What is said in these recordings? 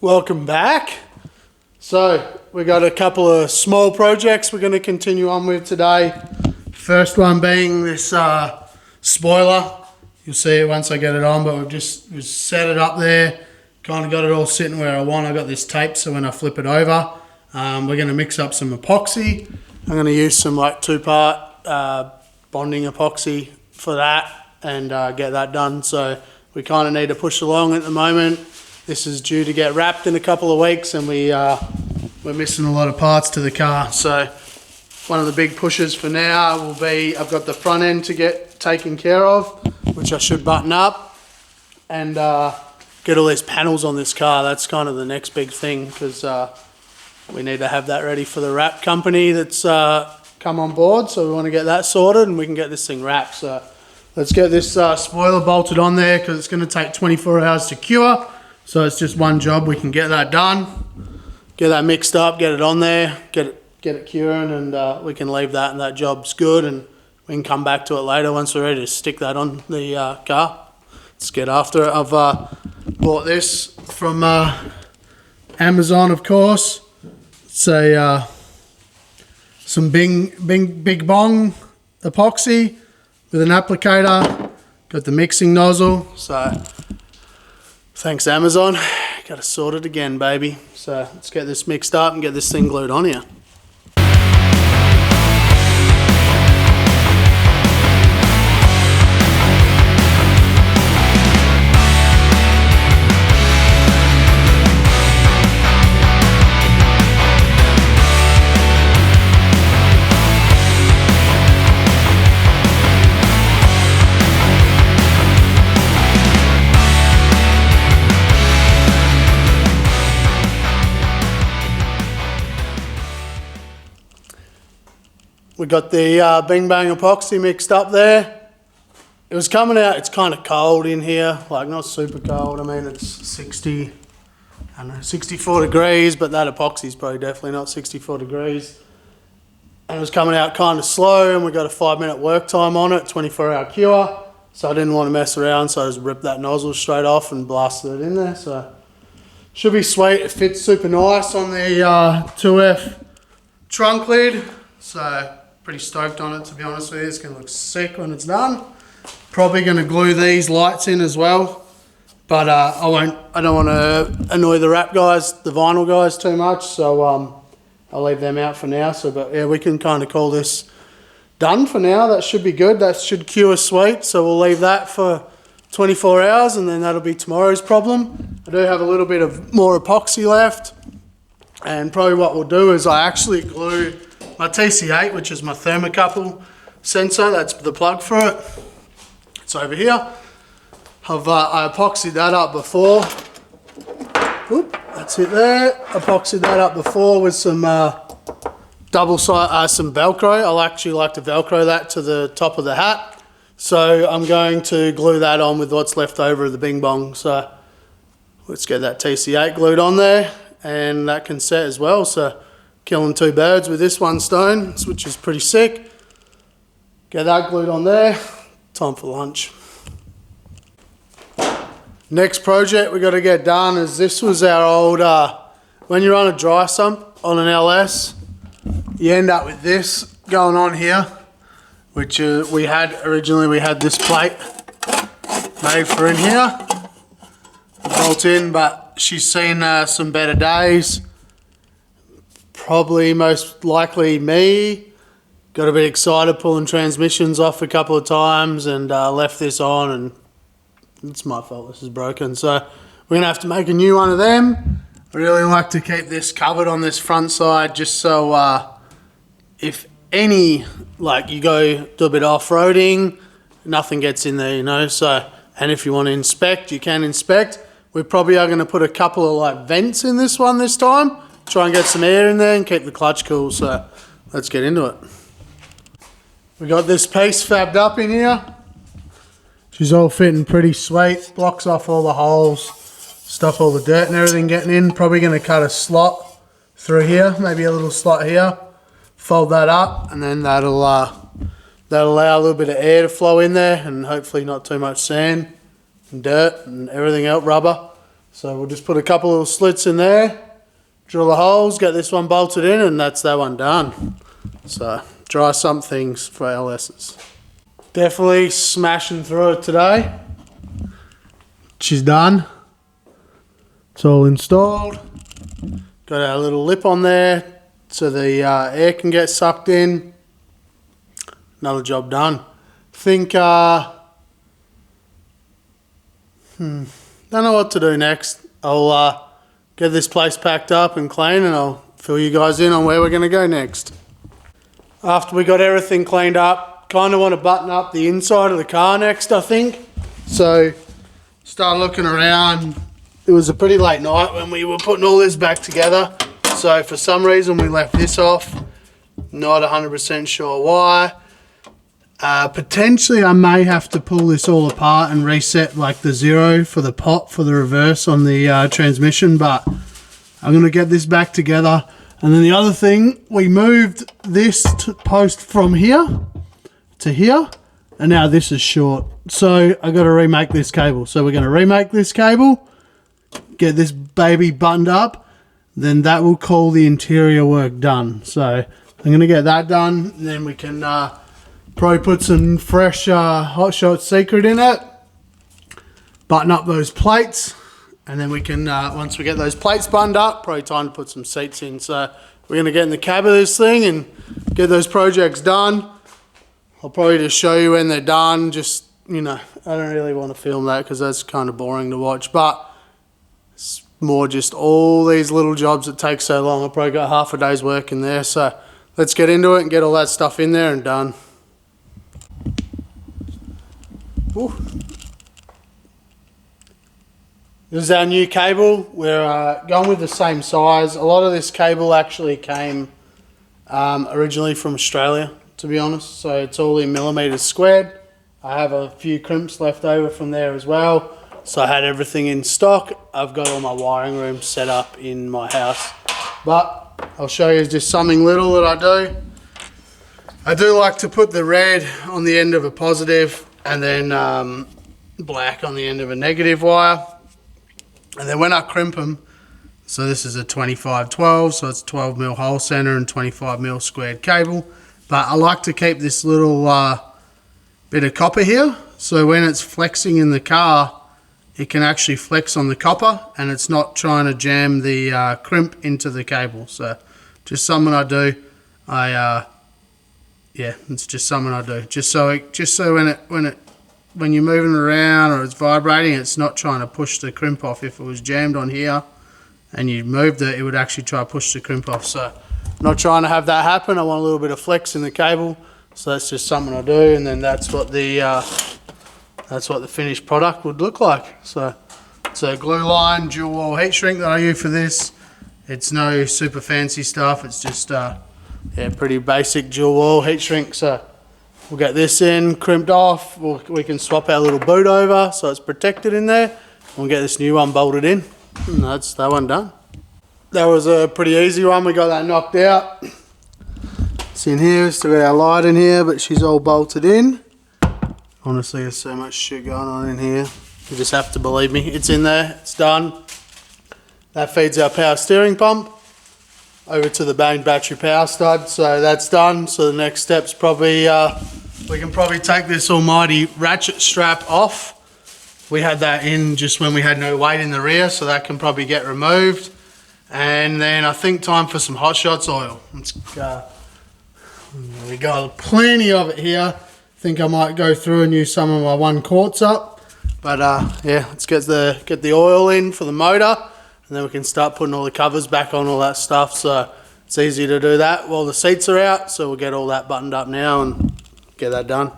Welcome back. So we got a couple of small projects we're going to continue on with today. First one being this spoiler. You'll see it once I get it on, but we've set it up there. Kind of got it all sitting where I want. I got this tape so when I flip it over, we're going to mix up some epoxy. I'm going to use some like 2-part bonding epoxy for that and get that done. So we kind of need to push along at the moment. This is due to get wrapped in a couple of weeks, and we're missing a lot of parts to the car. So one of the big pushes for now will be, I've got the front end to get taken care of, which I should button up, and get all these panels on this car. That's kind of the next big thing, because we need to have that ready for the wrap company that's come on board. So we want to get that sorted and we can get this thing wrapped. So let's get this spoiler bolted on there, because it's going to take 24 hours to cure. So it's just one job. We can get that done, get that mixed up, get it on there, get it curing, and we can leave that, and that job's good, and we can come back to it later once we're ready to stick that on the car. Let's get after it. I've bought this from Amazon, of course. It's a some big bong epoxy with an applicator. Got the mixing nozzle. So thanks, Amazon. Got to sort it again, baby. So let's get this mixed up and get this thing glued on here. We got the Bing Bang epoxy mixed up there. It was coming out, it's kind of cold in here, like not super cold. I mean, it's 64 degrees, but that epoxy is probably definitely not 64 degrees. And it was coming out kind of slow, and we got a 5-minute work time on it, 24-hour cure. So I didn't want to mess around, so I just ripped that nozzle straight off and blasted it in there. So should be sweet. It fits super nice on the 2F trunk lid. So pretty stoked on it, to be honest with you. It's going to look sick when it's done. Probably going to glue these lights in as well, but I don't want to annoy the wrap guys, the vinyl guys, too much, so I'll leave them out for now. So, but yeah, we can kind of call this done for now. That should be good. That should cure sweet, so we'll leave that for 24 hours, and then that'll be tomorrow's problem. I do have a little bit of more epoxy left, and probably what we'll do is I actually glue my TC8, which is my thermocouple sensor. That's the plug for it. It's over here. I epoxied that up before. Oop, that's it there. Epoxied that up before with some some Velcro. I'll actually like to Velcro that to the top of the hat. So I'm going to glue that on with what's left over of the Bing Bong. So let's get that TC8 glued on there, and that can set as well. So killing 2 birds with this one stone, which is pretty sick. Get that glued on there. Time for lunch. Next project we got to get done is, this was our old, when you're on a dry sump on an LS, you end up with this going on here, which we had this plate made for in here, bolt in, but she's seen some better days. Probably most likely me. Got a bit excited pulling transmissions off a couple of times, and left this on, and it's my fault, this is broken. So we're gonna have to make a new one of them. I really like to keep this covered on this front side, just so if any, like you go do a bit of off-roading, nothing gets in there, you know. So, and if you want to inspect, you can inspect. We probably are gonna put a couple of like vents in this one this time. Try and get some air in there and keep the clutch cool. So let's get into it. We got this piece fabbed up in here. She's all fitting pretty sweet. Blocks off all the holes, stuff all the dirt and everything getting in. Probably going to cut a slot through here, maybe a little slot here. Fold that up, and then that'll allow a little bit of air to flow in there, and hopefully not too much sand and dirt and everything else, rubber. So we'll just put a couple of slits in there, drill the holes, get this one bolted in, and that's that one done. So try some things for LS's. Definitely smashing through it today. She's done. It's all installed. Got our little lip on there so the air can get sucked in. Another job done. Think, don't know what to do next. I'll get this place packed up and clean, and I'll fill you guys in on where we're going to go next. After we got everything cleaned up, kind of want to button up the inside of the car next, I think. So, started looking around. It was a pretty late night when we were putting all this back together. So for some reason we left this off. Not 100% sure why. Potentially I may have to pull this all apart and reset like the zero for the pot for the reverse on the transmission, but I'm going to get this back together. And then the other thing, we moved this post from here to here, and now this is short. So I got to remake this cable. So we're going to remake this cable, get this baby buttoned up, then that will call the interior work done. So I'm going to get that done, and then we can probably put some fresh Hot Shot Secret in it, button up those plates, and then we can, once we get those plates buttoned up, probably time to put some seats in. So we're going to get in the cab of this thing and get those projects done. I'll probably just show you when they're done. Just, you know, I don't really want to film that because that's kind of boring to watch, but it's more just all these little jobs that take so long. I've probably got half a day's work in there. So let's get into it and get all that stuff in there and done. Ooh. This is our new cable. We're going with the same size. A lot of this cable actually came originally from Australia, to be honest. So it's all in millimeters squared. I have a few crimps left over from there as well. So I had everything in stock. I've got all my wiring rooms set up in my house. But I'll show you just something little that I do. I do like to put the red on the end of a positive and then black on the end of a negative wire. And then when I crimp them, so this is a 25-12, so it's 12 mil hole center and 25 mil squared cable. But I like to keep this little bit of copper here, so when it's flexing in the car, it can actually flex on the copper and it's not trying to jam the crimp into the cable. So just something I do. Yeah, it's just something I do. Just so when you're moving around or it's vibrating, it's not trying to push the crimp off. If it was jammed on here and you moved it, it would actually try to push the crimp off. So I'm not trying to have that happen. I want a little bit of flex in the cable. So that's just something I do, and then that's what the finished product would look like. So it's a glue line dual wall heat shrink that I use for this. It's no super fancy stuff. It's just yeah, pretty basic dual wall heat shrink. So we'll get this in, crimped off. We can swap our little boot over so it's protected in there. We'll get this new one bolted in. And that's that one done. That was a pretty easy one. We got that knocked out. It's in here. We've still got our light in here, but she's all bolted in. Honestly, there's so much shit going on in here. You just have to believe me. It's in there. It's done. That feeds our power steering pump over to the main battery power stud. So that's done. So the next step's probably, we can probably take this almighty ratchet strap off. We had that in just when we had no weight in the rear, so that can probably get removed. And then I think time for some Hot Shots oil. We got plenty of it here. I think I might go through and use some of my 1 quarts up. But yeah, let's get the oil in for the motor, and then we can start putting all the covers back on, all that stuff. So it's easy to do that while the seats are out. So we'll get all that buttoned up now and get that done.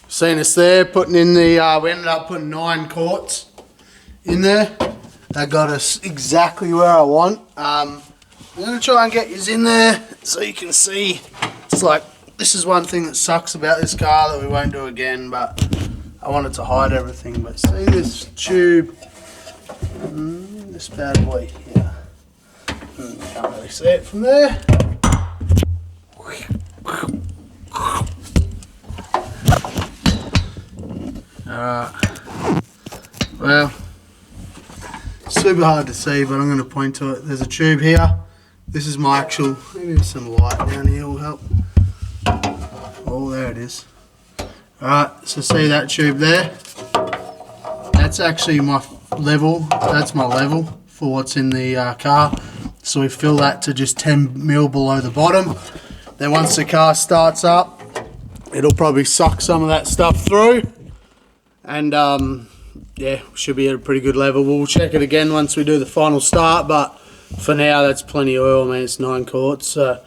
Seen us there putting in the, we ended up putting 9 quarts in there. That got us exactly where I want. I'm going to try and get you in there so you can see. It's like, this is one thing that sucks about this car that we won't do again, but I wanted to hide everything. But see this tube, this bad boy here. Can't really see it from there. Alright, well, super hard to see, but I'm going to point to it. There's a tube here. This is my actual, maybe some light down here will help. Oh, there it is. Alright, so see that tube there? That's actually my level, that's my level for what's in the car. So we fill that to just 10 mil below the bottom. Then once the car starts up, it'll probably suck some of that stuff through. And yeah, should be at a pretty good level. We'll check it again once we do the final start, but for now that's plenty of oil. I mean, it's 9 quarts, so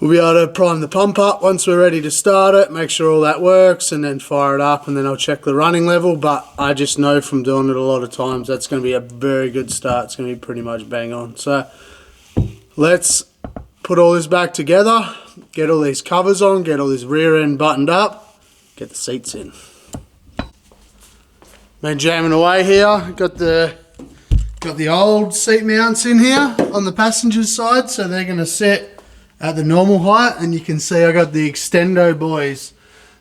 we'll be able to prime the pump up once we're ready to start it, make sure all that works, and then fire it up, and then I'll check the running level. But I just know from doing it a lot of times that's going to be a very good start. It's going to be pretty much bang on. So let's put all this back together, get all these covers on, get all this rear end buttoned up, get the seats in. Been jamming away here. Got the old seat mounts in here on the passenger's side, so they're going to sit at the normal height, and you can see I got the Extendo boys.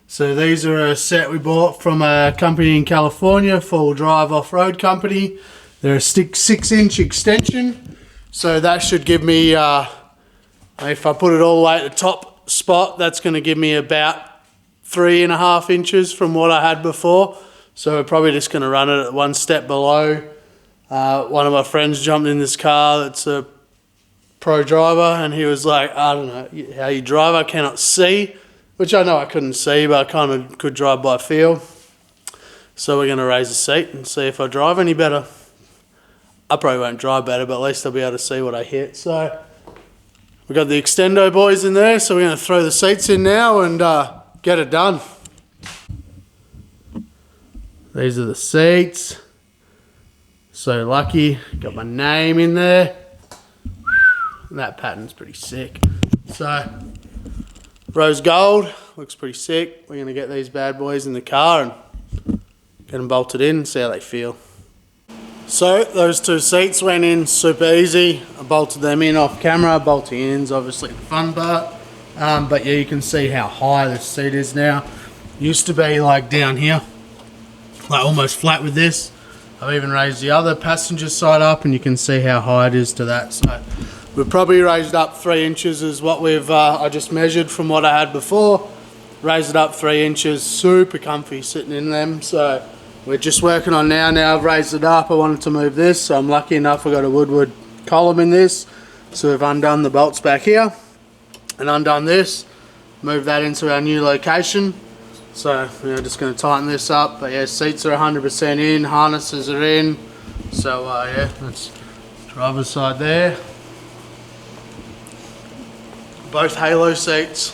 So these are a set we bought from a company in California, 4-wheel drive off-road company. They're a 6-inch extension, so that should give me, if I put it all the way at the top spot, that's going to give me about 3.5 inches from what I had before. So we're probably just going to run it at one step below. One of my friends jumped in this car that's a pro driver, and he was like, I don't know how you drive, I cannot see, which I know I couldn't see, but I kind of could drive by feel. So we're going to raise the seat and see if I drive any better. I probably won't drive better, but at least I'll be able to see what I hit. So we've got the Extendo boys in there, so we're going to throw the seats in now and get it done. These are the seats. So lucky, got my name in there. And that pattern's pretty sick. So, rose gold, looks pretty sick. We're gonna get these bad boys in the car and get them bolted in and see how they feel. So, those 2 seats went in super easy. I bolted them in off camera. Bolting in's obviously the fun part. But yeah, you can see how high this seat is now. Used to be like down here, like almost flat with this. I've even raised the other passenger side up, and you can see how high it is to that. So we've probably raised up 3 inches is what we've, I just measured from what I had before. Raised it up 3 inches, super comfy sitting in them. So we're just working on now. Now I've raised it up, I wanted to move this. So I'm lucky enough I got a Woodward column in this. So we've undone the bolts back here and undone this. Moved that into our new location. So we're just going to tighten this up. But yeah, seats are 100% in, harnesses are in. So yeah, that's driver's side there. Both Halo seats.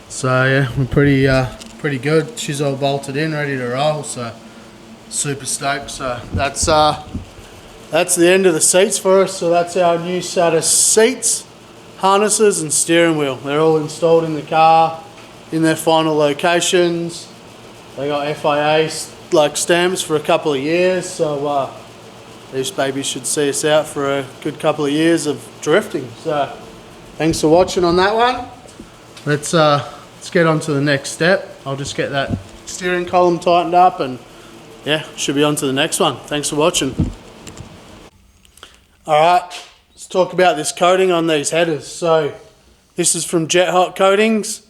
So yeah, we're pretty good. She's all bolted in, ready to roll. So super stoked. So that's the end of the seats for us. So that's our new set of seats, harnesses, and steering wheel. They're all installed in the car, in their final locations. They got FIA like stamps for a couple of years, so these babies should see us out for a good couple of years of drifting. So thanks for watching on that one. Let's get on to the next step. I'll just get that steering column tightened up, and yeah, should be on to the next one. Thanks for watching. Alright, let's talk about this coating on these headers. So this is from Jet Hot Coatings.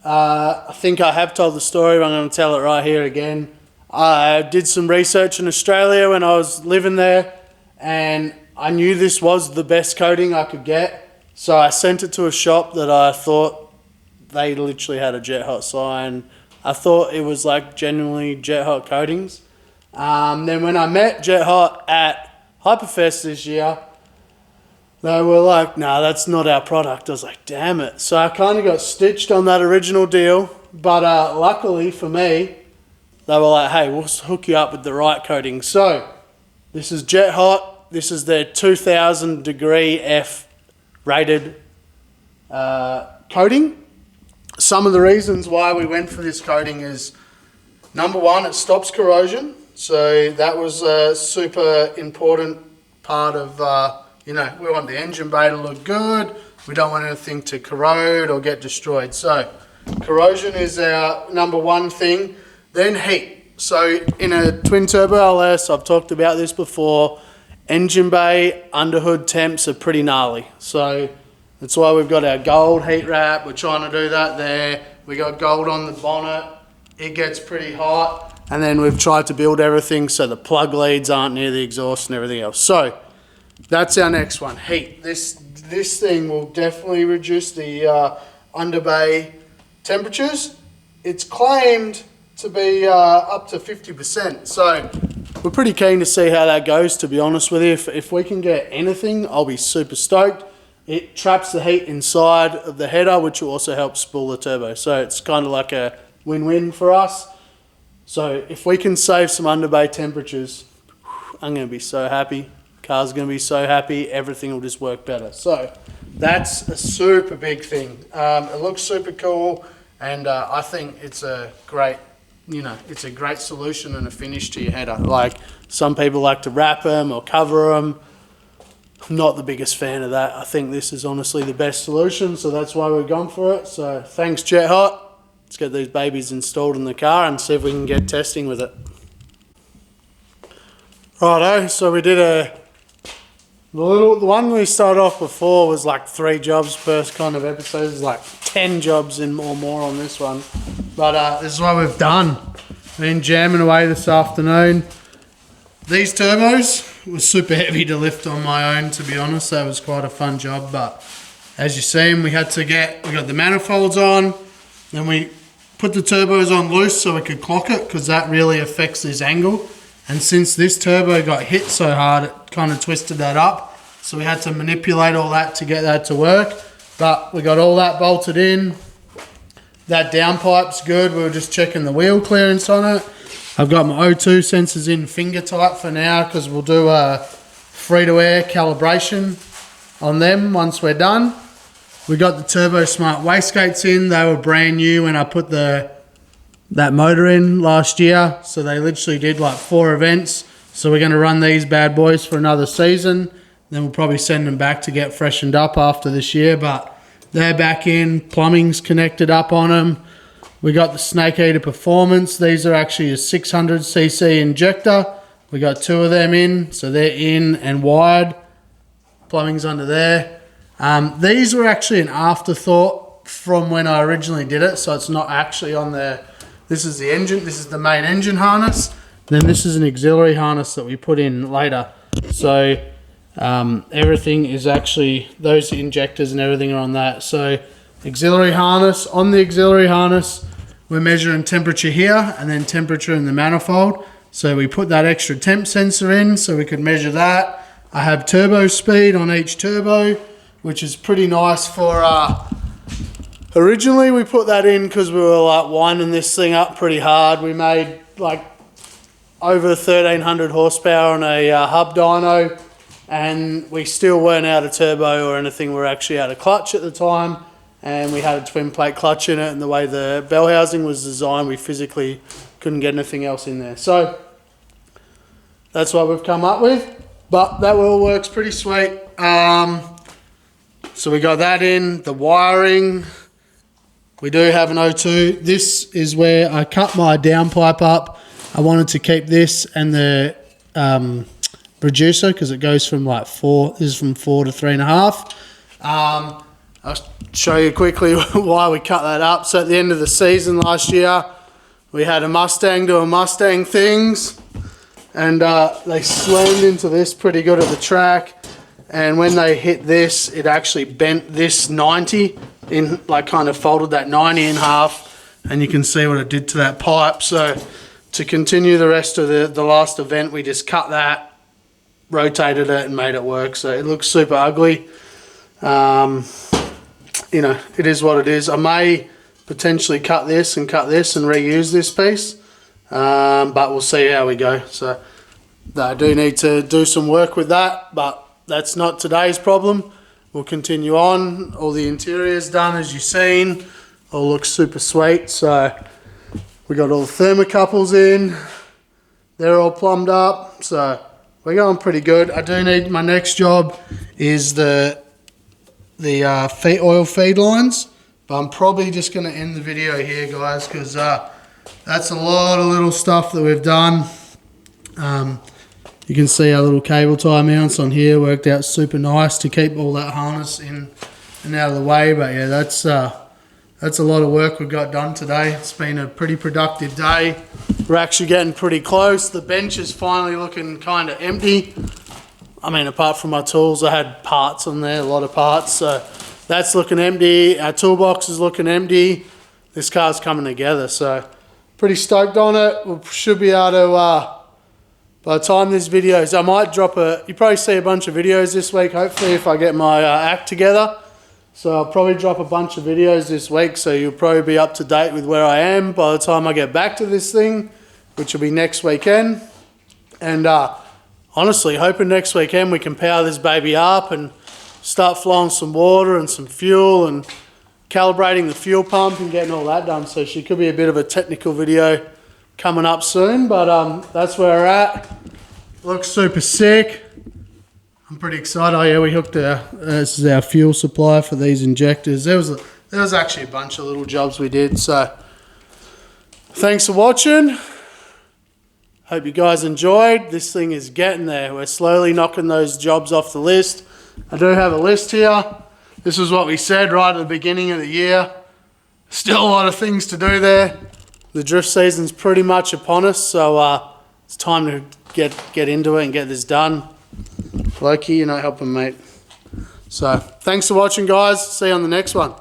I think I have told the story, but I'm going to tell it right here again. I did some research in Australia when I was living there, and I knew this was the best coating I could get. So I sent it to a shop that I thought they literally had a Jet Hot sign. I thought it was like genuinely Jet Hot Coatings. Then when I met Jet Hot at Hyperfest this year, they were like, nah, that's not our product. I was like, damn it. So I kind of got stitched on that original deal. But luckily for me, they were like, hey, we'll hook you up with the right coating. So this is Jet Hot. this is their 2000 degree F rated coating. Some of the reasons why we went for this coating is, number one, it stops corrosion. So that was a super important part of, we want the engine bay to look good. We don't want anything to corrode or get destroyed. So corrosion is our number one thing. Then heat. So in a twin turbo LS, I've talked about this before, engine bay underhood temps are pretty gnarly. So that's why we've got our gold heat wrap. We're trying to do that there. We got gold on the bonnet. It gets pretty hot. And then we've tried to build everything so the plug leads aren't near the exhaust and everything else. So that's our next one, heat. This thing will definitely reduce the under bay temperatures. It's claimed to be up to 50%. So we're pretty keen to see how that goes, to be honest with you. If we can get anything, I'll be super stoked. It traps the heat inside of the header, which will also help spool the turbo. So it's kind of like a win-win for us. So if we can save some under bay temperatures, I'm going to be so happy. Car's going to be so happy. Everything will just work better. So that's a super big thing. It looks super cool, and I think it's a great, it's a great solution and a finish to your header. Like, some people like to wrap them or cover them. I'm not the biggest fan of that. I think this is honestly the best solution, so that's why we've gone for it. So thanks, Jet Hot. Let's get these babies installed in the car and see if we can get testing with it. Righto, so we did the one we started off before was like 3 jobs per kind of episode. There's like 10 jobs or more on this one. But this is what we've done. Been jamming away this afternoon. These turbos were super heavy to lift on my own, to be honest. That was quite a fun job. But as you see, we got the manifolds on. Then we put the turbos on loose so we could clock it, because that really affects this angle. And since this turbo got hit so hard, it kind of twisted that up. So we had to manipulate all that to get that to work. But we got all that bolted in. That downpipe's good. We were just checking the wheel clearance on it. I've got my O2 sensors in finger tight for now, because we'll do a free-to-air calibration on them once we're done. We got the Turbo Smart wastegates in. They were brand new when I put that motor in last year. So they literally did like 4 events. So we're going to run these bad boys for another season. Then we'll probably send them back to get freshened up after this year. But they're back in. Plumbing's connected up on them. We got the Snake Eater Performance. These are actually a 600cc injector. We got 2 of them in. So they're in and wired. Plumbing's under there. These were actually an afterthought from when I originally did it, so it's not actually on there. This is the engine, this is the main engine harness, then this is an auxiliary harness that we put in later. So everything is actually, those injectors and everything are on that. So auxiliary harness, on the auxiliary harness, we're measuring temperature here and then temperature in the manifold. So we put that extra temp sensor in so we could measure that. I have turbo speed on each turbo, which is pretty nice for, originally we put that in because we were like winding this thing up pretty hard. We made like over 1300 horsepower on a hub dyno, and we still weren't out of turbo or anything. We were actually out of clutch at the time, and we had a twin plate clutch in it, and the way the bell housing was designed, we physically couldn't get anything else in there. So that's what we've come up with, but that all works pretty sweet. So we got that in, the wiring. We do have an O2. This is where I cut my downpipe up. I wanted to keep this and the reducer, because it goes from like 4, this is from 4 to 3.5. I'll show you quickly why we cut that up. So at the end of the season last year, we had a Mustang doing Mustang things, and they slammed into this pretty good at the track. And when they hit this, it actually bent this 90 in, like kind of folded that 90 in half, and you can see what it did to that pipe. So to continue the rest of the last event, we just cut that, rotated it and made it work. So it looks super ugly. You know, it is what it is. I may potentially cut this and reuse this piece, but we'll see how we go. So I do need to do some work with that, but that's not today's problem. We'll continue on. All the interior's done, as you've seen. All looks super sweet. So we got all the thermocouples in. They're all plumbed up. So we're going pretty good. I do need, my next job is the oil feed lines. But I'm probably just going to end the video here, guys, because that's a lot of little stuff that we've done. You can see our little cable tie mounts on here worked out super nice to keep all that harness in and out of the way. But yeah, that's a lot of work we've got done today. It's been a pretty productive day. We're actually getting pretty close. The bench is finally looking kind of empty. I mean, apart from my tools, I had parts on there, a lot of parts. So that's looking empty. Our toolbox is looking empty. This car's coming together, so pretty stoked on it. We should be able to, by the time this video is, I might drop you probably see a bunch of videos this week, hopefully, if I get my act together. So I'll probably drop a bunch of videos this week, so you'll probably be up to date with where I am by the time I get back to this thing, which will be next weekend. And honestly, hoping next weekend we can power this baby up and start flowing some water and some fuel and calibrating the fuel pump and getting all that done. So she could be a bit of a technical video coming up soon, but that's where we're at. Looks super sick. I'm pretty excited. Oh yeah, we hooked this is our fuel supply for these injectors. There was actually a bunch of little jobs we did. So thanks for watching. Hope you guys enjoyed. This thing is getting there. We're slowly knocking those jobs off the list. I do have a list here. This is what we said right at the beginning of the year. Still a lot of things to do there. The drift season's pretty much upon us, so it's time to get into it and get this done. Loki, you're not helping, mate. So thanks for watching, guys. See you on the next one.